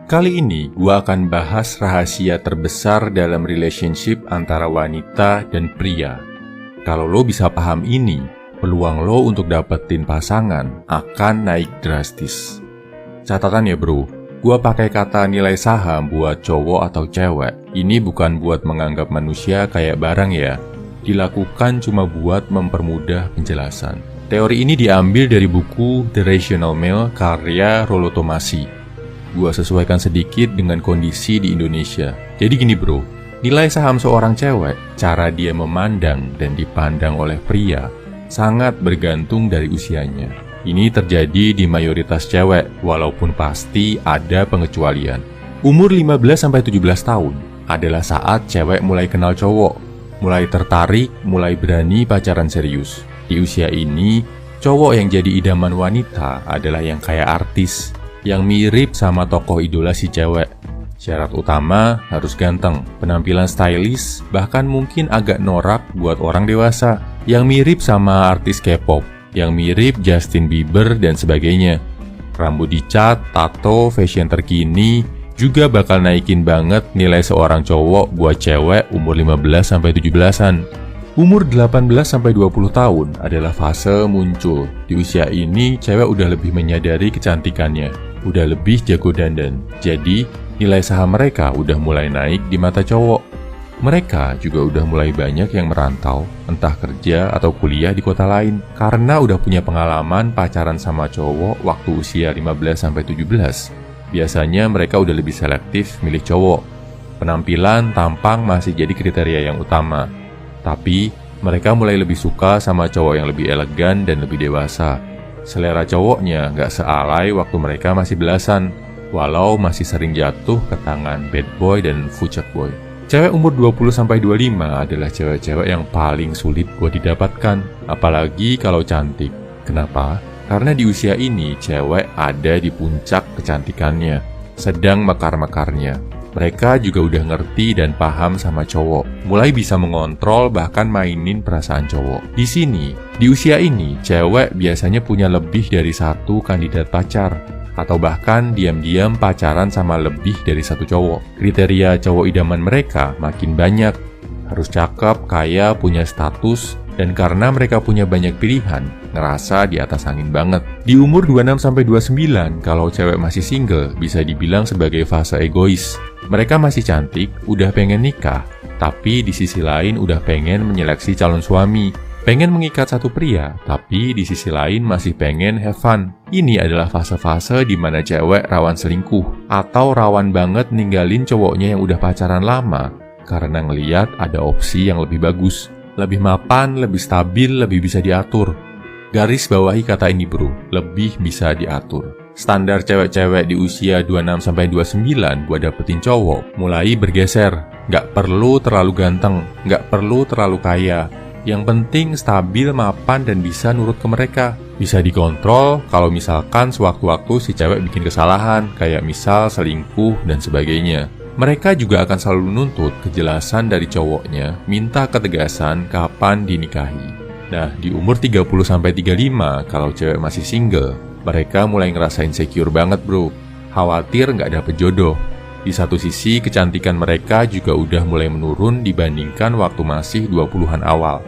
Kali ini gua akan bahas rahasia terbesar dalam relationship antara wanita dan pria. Kalau lo bisa paham ini, peluang lo untuk dapetin pasangan akan naik drastis. Catatan ya bro, gua pakai kata nilai saham buat cowok atau cewek. Ini bukan buat menganggap manusia kayak barang ya. Dilakukan cuma buat mempermudah penjelasan. Teori ini diambil dari buku The Rational Male karya Rollo Tomassi. Gua sesuaikan sedikit dengan kondisi di Indonesia. Jadi gini bro, nilai saham seorang cewek, cara dia memandang dan dipandang oleh pria, sangat bergantung dari usianya. Ini terjadi di mayoritas cewek, walaupun pasti ada pengecualian. Umur 15-17 tahun adalah saat cewek mulai kenal cowok, mulai tertarik, mulai berani pacaran serius. Di usia ini, cowok yang jadi idaman wanita adalah yang kayak artis, yang mirip sama tokoh idola si cewek. Syarat utama harus ganteng, penampilan stylish, bahkan mungkin agak norak buat orang dewasa, yang mirip sama artis K-pop, yang mirip Justin Bieber dan sebagainya. Rambut dicat, tato, fashion terkini juga bakal naikin banget nilai seorang cowok buat cewek umur 15-17an. Umur 18-20 tahun adalah fase muncul. Di usia ini, cewek udah lebih menyadari kecantikannya, udah lebih jago dandan. Jadi, nilai saham mereka udah mulai naik di mata cowok. Mereka juga udah mulai banyak yang merantau, entah kerja atau kuliah di kota lain, karena udah punya pengalaman pacaran sama cowok waktu usia 15-17. Biasanya mereka udah lebih selektif milih cowok. Penampilan, tampang masih jadi kriteria yang utama. Tapi, mereka mulai lebih suka sama cowok yang lebih elegan dan lebih dewasa. Selera cowoknya nggak sealai waktu mereka masih belasan, walau masih sering jatuh ke tangan bad boy dan fucek boy. Cewek umur 20-25 adalah cewek-cewek yang paling sulit buat didapatkan, apalagi kalau cantik. Kenapa? Karena di usia ini, cewek ada di puncak kecantikannya, sedang mekar-mekarnya. Mereka juga udah ngerti dan paham sama cowok, mulai bisa mengontrol bahkan mainin perasaan cowok. Di sini, di usia ini, cewek biasanya punya lebih dari satu kandidat pacar, atau bahkan diam-diam pacaran sama lebih dari satu cowok. Kriteria cowok idaman mereka makin banyak, harus cakep, kaya, punya status, dan karena mereka punya banyak pilihan, ngerasa di atas angin banget. Di umur 26-29, kalau cewek masih single, bisa dibilang sebagai fase egois. Mereka masih cantik, udah pengen nikah, tapi di sisi lain udah pengen menyeleksi calon suami. Pengen mengikat satu pria, tapi di sisi lain masih pengen have fun. Ini adalah fase-fase di mana cewek rawan selingkuh, atau rawan banget ninggalin cowoknya yang udah pacaran lama, karena ngeliat ada opsi yang lebih bagus. Lebih mapan, lebih stabil, lebih bisa diatur. Garis bawahi kata ini bro, lebih bisa diatur. Standar cewek-cewek di usia 26-29 buat dapetin cowok mulai bergeser. Nggak perlu terlalu ganteng, nggak perlu terlalu kaya. Yang penting stabil, mapan, dan bisa nurut ke mereka. Bisa dikontrol kalau misalkan sewaktu-waktu si cewek bikin kesalahan, kayak misal selingkuh dan sebagainya. Mereka juga akan selalu nuntut kejelasan dari cowoknya, minta ketegasan kapan dinikahi. Nah, di umur 30-35, kalau cewek masih single, mereka mulai ngerasa insecure banget bro. Khawatir nggak dapet jodoh. Di satu sisi, kecantikan mereka juga udah mulai menurun dibandingkan waktu masih 20-an awal.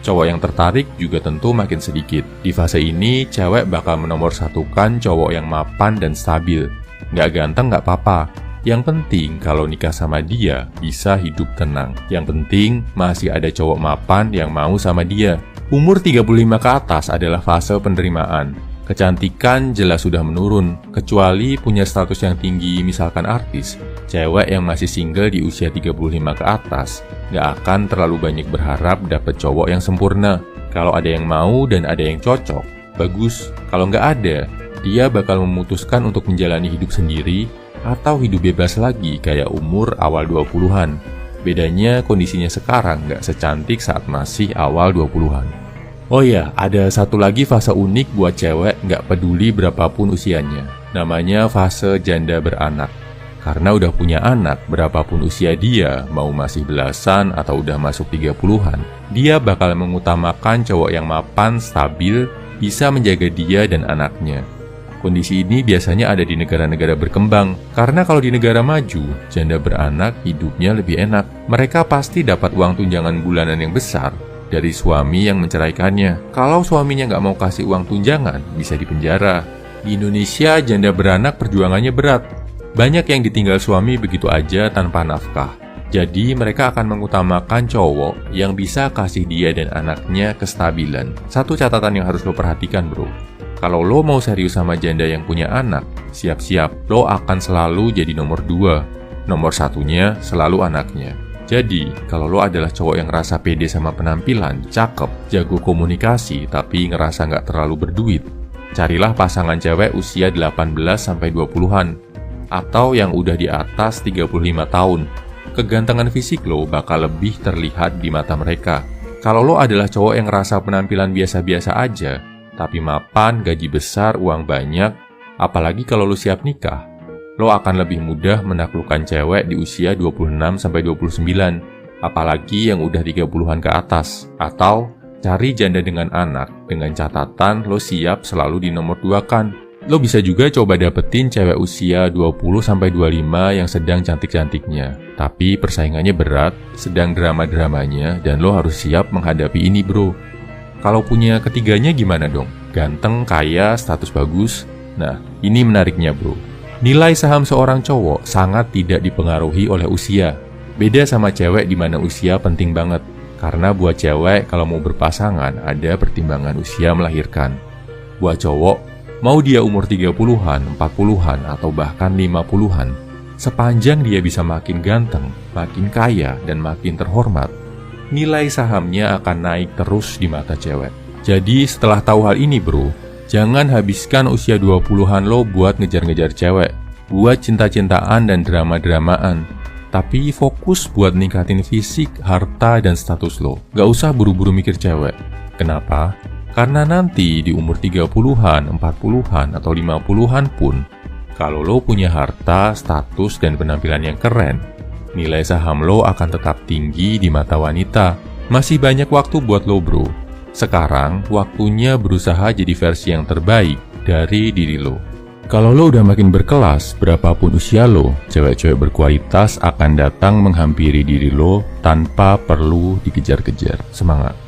Cowok yang tertarik juga tentu makin sedikit. Di fase ini, cewek bakal menomorsatukan cowok yang mapan dan stabil. Nggak ganteng nggak apa-apa. Yang penting kalau nikah sama dia bisa hidup tenang. Yang penting masih ada cowok mapan yang mau sama dia. Umur 35 ke atas adalah fase penerimaan. Kecantikan jelas sudah menurun, kecuali punya status yang tinggi misalkan artis. Cewek yang masih single di usia 35 ke atas nggak akan terlalu banyak berharap dapet cowok yang sempurna. Kalau ada yang mau dan ada yang cocok, bagus. Kalau nggak ada, dia bakal memutuskan untuk menjalani hidup sendiri atau hidup bebas lagi kayak umur awal 20-an. Bedanya kondisinya sekarang nggak secantik saat masih awal 20-an. Oh ya, ada satu lagi fase unik buat cewek nggak peduli berapapun usianya. Namanya fase janda beranak. Karena udah punya anak, berapapun usia dia, mau masih belasan atau udah masuk 30-an, dia bakal mengutamakan cowok yang mapan, stabil, bisa menjaga dia dan anaknya. Kondisi ini biasanya ada di negara-negara berkembang, karena kalau di negara maju, janda beranak hidupnya lebih enak. Mereka pasti dapat uang tunjangan bulanan yang besar dari suami yang menceraikannya. Kalau suaminya nggak mau kasih uang tunjangan, bisa dipenjara. Di Indonesia, janda beranak perjuangannya berat. Banyak yang ditinggal suami begitu aja tanpa nafkah. Jadi mereka akan mengutamakan cowok yang bisa kasih dia dan anaknya kestabilan. Satu catatan yang harus lo perhatikan, bro. Kalau lo mau serius sama janda yang punya anak, siap-siap, lo akan selalu jadi nomor 2. Nomor satunya selalu anaknya. Jadi, kalau lo adalah cowok yang ngerasa pede sama penampilan, cakep, jago komunikasi, tapi ngerasa nggak terlalu berduit, carilah pasangan cewek usia 18-20-an, atau yang udah di atas 35 tahun. Kegantengan fisik lo bakal lebih terlihat di mata mereka. Kalau lo adalah cowok yang ngerasa penampilan biasa-biasa aja, tapi mapan, gaji besar, uang banyak, apalagi kalau lo siap nikah, lo akan lebih mudah menaklukkan cewek di usia 26-29, apalagi yang udah 30-an ke atas. Atau cari janda dengan anak, dengan catatan lo siap selalu di nomor 2-kan. Lo bisa juga coba dapetin cewek usia 20-25 yang sedang cantik-cantiknya, tapi persaingannya berat, sedang drama-dramanya, dan lo harus siap menghadapi ini, bro. Kalau punya ketiganya gimana dong? Ganteng, kaya, status bagus? Nah, ini menariknya, bro. Nilai saham seorang cowok sangat tidak dipengaruhi oleh usia. Beda sama cewek di mana usia penting banget. Karena buat cewek kalau mau berpasangan ada pertimbangan usia melahirkan. Buat cowok, mau dia umur 30-an, 40-an, atau bahkan 50-an, sepanjang dia bisa makin ganteng, makin kaya, dan makin terhormat, nilai sahamnya akan naik terus di mata cewek. Jadi setelah tahu hal ini, bro, jangan habiskan usia 20-an lo buat ngejar-ngejar cewek, buat cinta-cintaan dan drama-dramaan. Tapi fokus buat ningkatin fisik, harta, dan status lo. Gak usah buru-buru mikir cewek. Kenapa? Karena nanti di umur 30-an, 40-an, atau 50-an pun, kalau lo punya harta, status, dan penampilan yang keren, nilai saham lo akan tetap tinggi di mata wanita. Masih banyak waktu buat lo, bro. Sekarang, waktunya berusaha jadi versi yang terbaik dari diri lo. Kalau lo udah makin berkelas, berapapun usia lo, cewek-cewek berkualitas akan datang menghampiri diri lo tanpa perlu dikejar-kejar. Semangat!